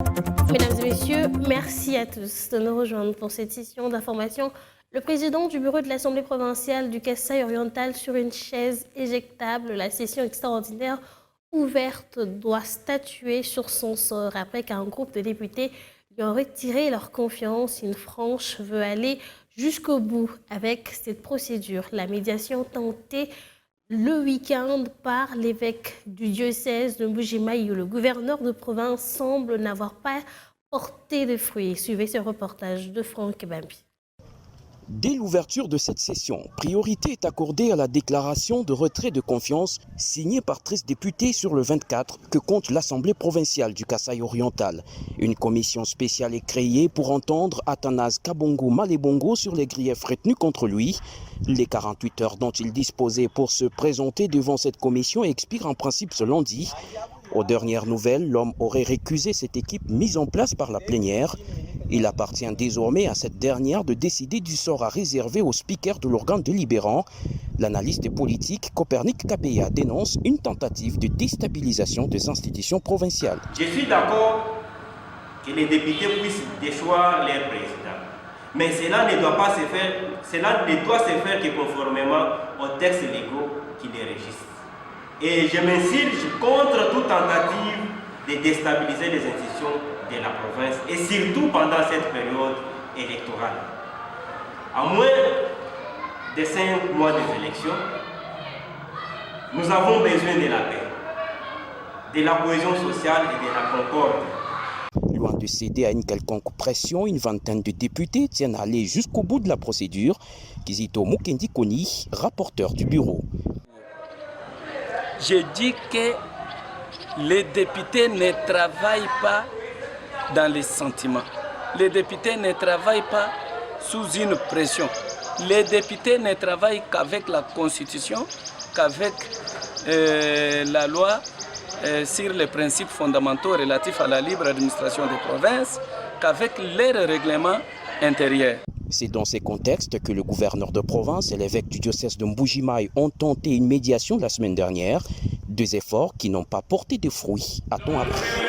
Mesdames et messieurs, merci à tous de nous rejoindre pour cette session d'information. Le président du bureau de l'Assemblée provinciale du Kasaï-Oriental sur une chaise éjectable. La session extraordinaire ouverte doit statuer sur son sort après qu'un groupe de députés lui ont retiré leur confiance. Une franche veut aller jusqu'au bout avec cette procédure. La médiation tentée le week-end par l'évêque du diocèse de Mbujimayi, où le gouverneur de province semble n'avoir pas porté de fruits. Suivez ce reportage de Franck Bambi. Dès l'ouverture de cette session, priorité est accordée à la déclaration de retrait de confiance signée par 13 députés sur le 24 que compte l'Assemblée provinciale du Kasaï-Oriental. Une commission spéciale est créée pour entendre Athanase Kabongo Malebongo sur les griefs retenus contre lui. Les 48 heures dont il disposait pour se présenter devant cette commission expirent en principe ce lundi. Aux dernières nouvelles, l'homme aurait récusé cette équipe mise en place par la plénière. Il appartient désormais à cette dernière de décider du sort à réserver au speaker de l'organe délibérant. L'analyste politique Copernic Kabeya dénonce une tentative de déstabilisation des institutions provinciales. Je suis d'accord que les députés puissent déchoir leur président. Mais cela ne doit se faire que conformément aux textes légaux qui les régissent. Et je m'insurge contre toute tentative de déstabiliser les institutions de la province, et surtout pendant cette période électorale. À moins de 5 mois des élections, nous avons besoin de la paix, de la cohésion sociale et de la concorde. Loin de céder à une quelconque pression, une vingtaine de députés tiennent à aller jusqu'au bout de la procédure. Kizito Mukendi Koni, rapporteur du bureau. Je dis que les députés ne travaillent pas dans les sentiments. Les députés ne travaillent pas sous une pression. Les députés ne travaillent qu'avec la Constitution, qu'avec la loi sur les principes fondamentaux relatifs à la libre administration des provinces, qu'avec leurs règlements intérieurs. C'est dans ces contextes que le gouverneur de province et l'évêque du diocèse de Mbujimayi ont tenté une médiation la semaine dernière. Deux efforts qui n'ont pas porté de fruits, a-t-on appris.